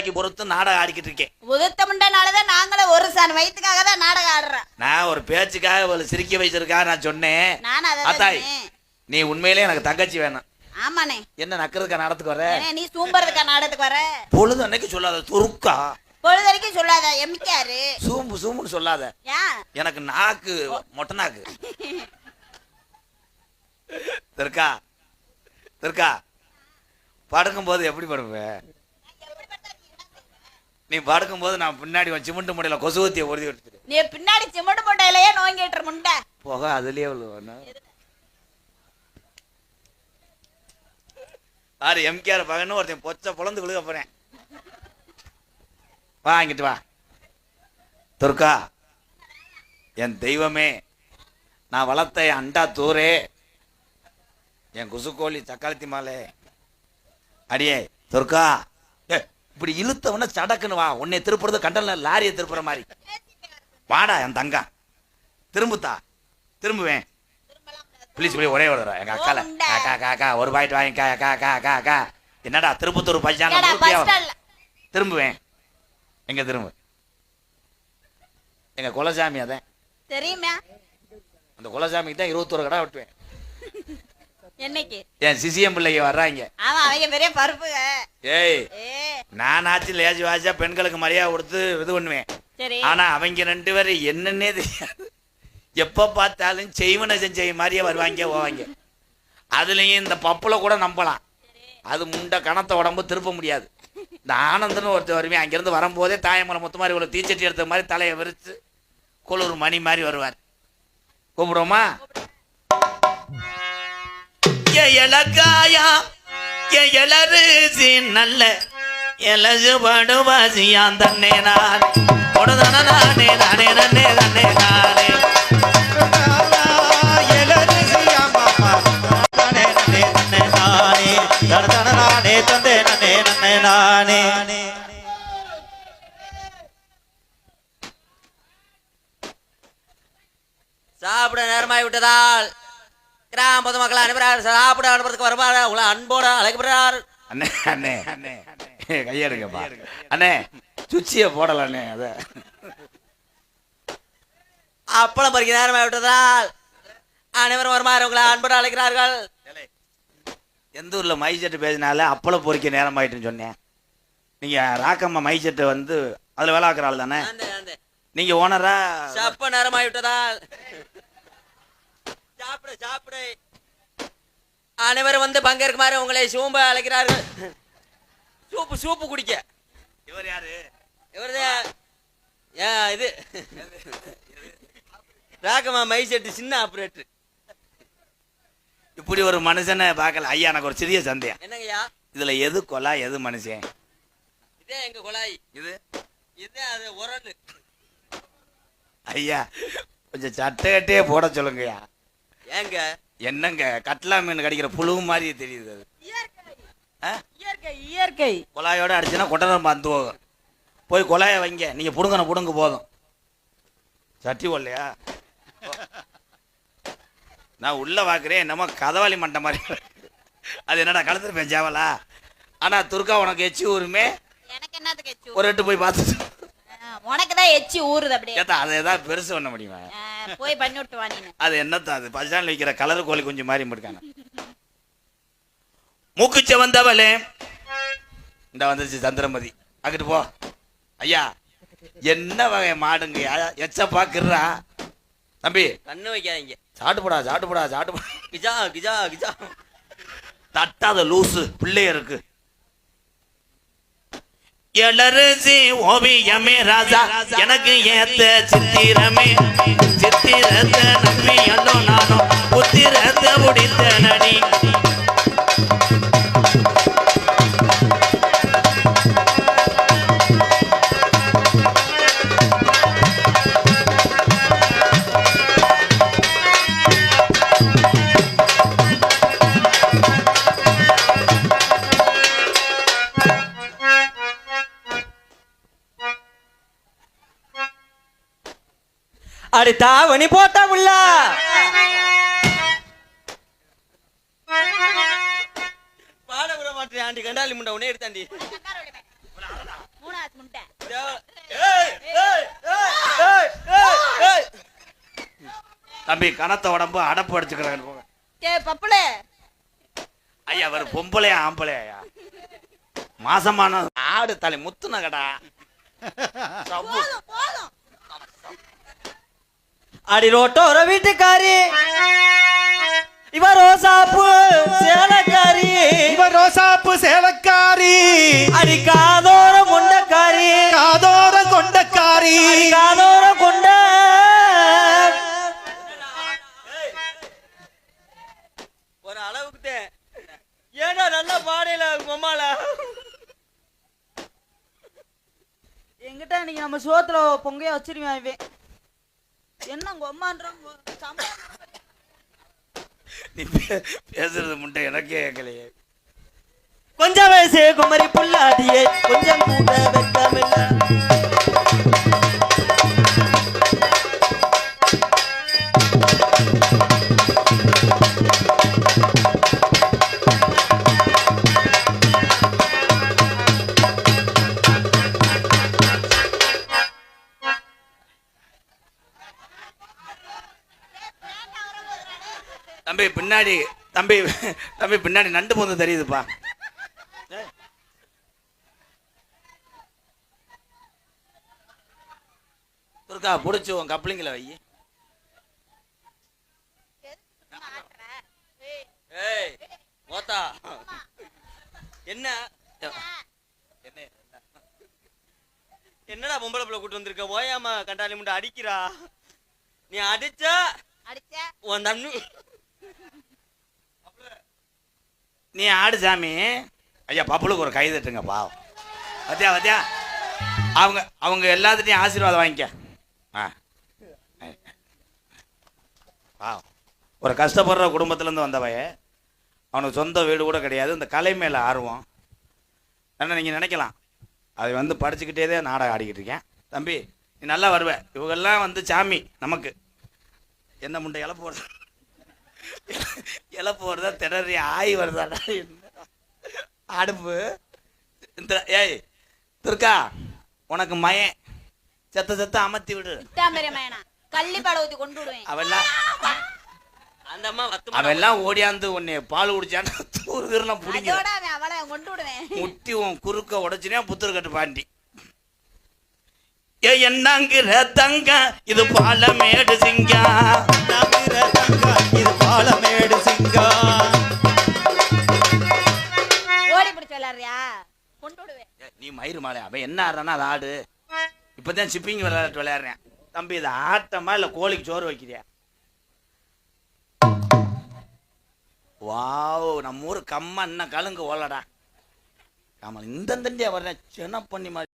மண்டைக்கு பொறுத்து நாடகம் ஆடிக்கிட்டு இருக்கேன். உதுத்த முண்டனாலதான் நாங்களும் ஒரு சான் வயிற்றுக்காக தான் நாடகம் ஆடுறோம். நான் ஒரு பேச்சுக்காக ஒரு சிரிக்க வச்சிருக்கா நான் சொன்னேன். அத்தாய் நீ உண்மையிலே எனக்கு தங்கச்சி வேணும். ஆமாண்ணே. என்ன நக்கிறதுக்கா நாடத்துக்கு வர? நீ சூம்பறதுக்கா நாடத்துக்கு வர? பொழுது அன்னைக்கு சொல்லாத துருக்கா. பொழுது வரைக்கும் சொல்லாத எம்மிக்காரு. சூம்புன்னு சொல்லாத. எனக்கு நாக்கு மொட்டை நாக்கு. திருக்கா படுக்கும் போது எப்படி படுவேன் நீ? படுக்கும் போது நான் பின்னாடி சிமெண்ட் முட்டையில கொசுவத்திய ஒருதி எடுத்துட்டு நீ பின்னாடி சிமெண்ட் முட்டையிலேயே நோங்கிட்டு முண்டை போக அதுலயே ஆறு எம்கேஆர் பகன்னு ஒருத்தன் பொச்சை பொழந்து விழுக போறேன். வாங்கிட்டு வா துர்கா, என் தெய்வமே, நான் வளர்த்த என் அண்டா தூரே, என் குசுக்கோழி தக்காளத்தி மாலே, அடியே துர்கா, இப்படி இழுத்தவன சடக்குன்னு வா. உன்னை திருப்புறது கண்டல லாரியை திருப்புற மாதிரி வாடா என் தங்கா. திரும்புவேன் ப்ளீஸ் போய் ஒரே ஒரு எங்க அக்கால காக்கா காக்கா ஒரு பாயிண்ட் வாங்கி காக்கா காக்கா காக்கா. என்னடா திருப்பத்தூர் பைசாங்க திரும்புவேன். எங்க திரும்ப? எங்க குலசாமி அதான் தெரியுமா? அந்த குலசாமிக்கு தான் 21 கடை வெட்டுவேன். என்னைக்கு என் சிசிஎம் பிள்ளைங்க வர்றாங்க. அவங்க பெரிய பருப்பு. ஏய் நானாச்சு லேஜ் வாஜா பெண்களுக்கு மரியாதை கொடுத்து இது பண்ணுவேன். ஆனா அவங்க 2 பேரும் என்னன்னே தெரியாது. எப்ப பார்த்தாலும் செய்வன செஞ்ச மாதிரியே வருவாங்க போவாங்க. அதுலயும் இந்த பப்புல கூட நம்பலாம். அது முண்டை கணத்த உடம்பு திருப்ப முடியாது. இந்த ஆனந்தன்னு ஒருத்தர் வருவேன். அங்கிருந்து வரும்போதே தாயமலை மொத்த மாதிரி இவ்வளவு தீச்சட்டி எடுத்த மாதிரி தலையை விரிச்சு குளிர் மணி மாதிரி வருவார். கூப்பிடுவோமா? நல்ல எலசு படுவாசியான் தன்னே நான் நானே நானே நானே நானே நானே சாப்பிட நேரமாய் விட்டதால் கிராம பொதுமக்கள் அனுப்புறார். சாப்பிட அனுப்புறதுக்கு வருவார். உங்களை அன்போட அழைக்கப்படுறார். அண்ணே அண்ணே அண்ணே கையெடுங்கப்பா அண்ணே. சுச்சிய போடல அண்ணே. அத அப்பளம் பறிக்க நேரமாய் விட்டதால் அனைவரும் வருமாறு உங்களை அன்போட அழைக்கிறார்கள். எந்த ஊர்ல மை செட்டு பேசினால அப்பளம் பொறிக்க நேரம் ஆயிட்டுன்னு சொன்னேன். நீங்க ராக்கம்மா மை செட்டு வந்து அதுல வேலை ஆக்குற ஆள் தானே? நீங்க ஓனரா? சாப்ப நேரம் ஆகிவிட்டதால் சாப்பிடு சாப்பிடு. அனைவரும் வந்து பங்கேற்குமாறு உங்களை சூம்ப அழைக்கிறார்கள். சூப்பு குடிக்க. இவர் யாரு? இவர்தான் இது ராக்கம்மா மை செட்டு சின்ன ஆபரேட்டர். இப்படி ஒரு மனுஷனை பார்க்கல ஐயா. எனக்கு ஒரு சிறிய சந்தேகம். என்னங்கய்யா? இதுல எது கொலா எது மனுஷன்? இதே எங்க கொலாய். இது அது உரண்டு. ஐயா கொஞ்சம் சட்டையே போட சொல்லுங்கய்யா. ஏங்க என்னங்க கட்லா மீன் கடிக்கிற புழு மாதிரி தெரியுது. அது இயற்கை. கொலாயோட அடிச்சுன்னா கொட்டரம் பார்த்து போகும். போய் கொலாய வைங்க. நீங்க புடுங்க போதும். சட்டி ஓடலையா? நான் உள்ள பாக்குறேன் என்னமோ கதவாளி மண்டை மாதிரி. அது என்னடா கழுத்துல பெஞ்சாவலா? ஆனா துர்கா உனக்கு எச்சி ஊருமே. எனக்கு என்னத்துக்கு எச்சி? ஒரு எட்டு போய் பார்த்துட்டு உனக்கு தான் எச்சி ஊறுது அப்படியே. கேட்டா அதை ஏதாவது பெருசு பண்ண முடியுமா? போய் பண்ணி விட்டு வா நீ. அது என்னத்தான் அது பஜான்ல வைக்கிற கலர் கோழி கொஞ்சம் மாறி இருக்காங்க. மூக்குச்ச வந்தவளே இந்த வந்துருச்சு சந்திரமதி. அங்கிட்டு போ ஐயா. என்ன வகை மாடுங்க எச்ச பாக்குறா தம்பி? கண்ணு வைக்காதீங்க. சாட்டுப்படா கிஜா கிஜா கிஜா தட்டாத லூசு பிள்ளைய இருக்கு. எலரசி ஓவியமே ராஜா எனக்கு ஏத்த சித்திரமே. சித்திரத்தை நம்பி அண்ணோ நானும் புத்திரத்தை முடித்த நடி. அடி தாவணி போட்டா உள்ள பாட விட மாட்டேன். ஆண்டி கண்டாலி முண்டை உடனே எடுத்தாண்டி. தம்பி கனத்த உடம்பு அடப்பு அடிச்சுக்கிறாங்க போங்க. பப்புளே ஐயா அவர் பொம்பளையா ஆம்பளையா? மாசமான ஆடு தலை முத்துன கடா. போதும் போதும். அடி ரோட்டோர வீட்டுக்காரி இவ ரோசாப்பு சேலக்காரி, இவ ரோசாப்பு சேலக்காரி, அடி காதோர கொண்டக்காரி, காதோர கொண்டக்காரி, காதோர கொண்ட ஒரு அளவுக்கு ஏன்னா நல்லா பாடையில மம்மால எங்கிட்ட இன்னைக்கு நம்ம சோத்துல பொங்கைய வச்சிருவேன் இவன். என்ன கொம்மான்றோம் நீ பேசுறது முட்டை எனக்கே கேட்கலையே. கொஞ்சம் வயசு குமரி புல்லாடியே கொஞ்சம் கூட வெக்கமில்ல. தம்பி பின்னாடி தம்பி தம்பி பின்னாடி நண்டு போந்து தெரியுதுப்பா. துர்கா புடிச்சு உன் கப்ளிங்கில வை. ஏய் மோத்தா என்ன என்னடா பொம்பளை பிள்ளை கூட்டு வந்திருக்க? ஓயாம கண்டாலி முண்டை அடிக்கிறா. நீ அடிச்சா உன் தண்ணு நீ ஆடு சாமி. ஐயா பப்புளுக்கு ஒரு கை தட்டுங்க பாவம். வத்தியா வத்தியா அவங்க அவங்க எல்லாத்துட்டையும் ஆசீர்வாதம் வாங்கிக்க. பாவம் ஒரு கஷ்டப்படுற குடும்பத்துலேருந்து வந்தவன், அவனுக்கு சொந்த வீடு கூட கிடையாது, இந்த கலை மேலே ஆர்வம். என்ன நீங்கள் நினைக்கலாம் அதை வந்து படிச்சுக்கிட்டே தான் நாடகம் ஆடிக்கிட்டு இருக்கேன். தம்பி நீ நல்லா வருவ. இவங்கெல்லாம் வந்து சாமி நமக்கு என்ன முண்டை இழப்பு வருது, இழப்பு வருதா திணறி ஆய் வருதாடா அடுப்பு இந்த. ஏய் துர்கா உனக்கு மயன் செத்த செத்த அமர்த்தி விடு. கள்ளி பால ஊத்தி கொண்டு விடுவேன். அவெல்லாம் அந்த அம்மா அவெல்லாம் ஓடியாந்து உன்னை பால் குடிச்சான்னு தூருதுன்னா பிடிங்க அவளை கொண்டு விடுவேன். முட்டி உன் குறுக்க உடச்சுனே புத்தர் கட்டு பாண்டி. ஏ என்னங்கிற தங்க இது பாலமேடு சிங்கா, இது பாலமேடு சிங்கா. ஓடி பிடிச்சு விளையாடுறியா? கொண்டு விடுவேன். நீ மயிறு மாலை அவன் என்ன ஆடுறான்னா அது ஆடு. இப்பதான் சிப்பிங் விளையாட்டு விளையாடுறேன். தம்பி இது ஆட்டமா இல்ல கோழிக்கு சோறு வைக்கிறியா? வாவ் நம்ம ஊரு கம்மா என்ன கலுங்கு ஓலடா. ஆமா இந்த தண்டியா வர்றேன் சின்ன பண்ணி மாதிரி.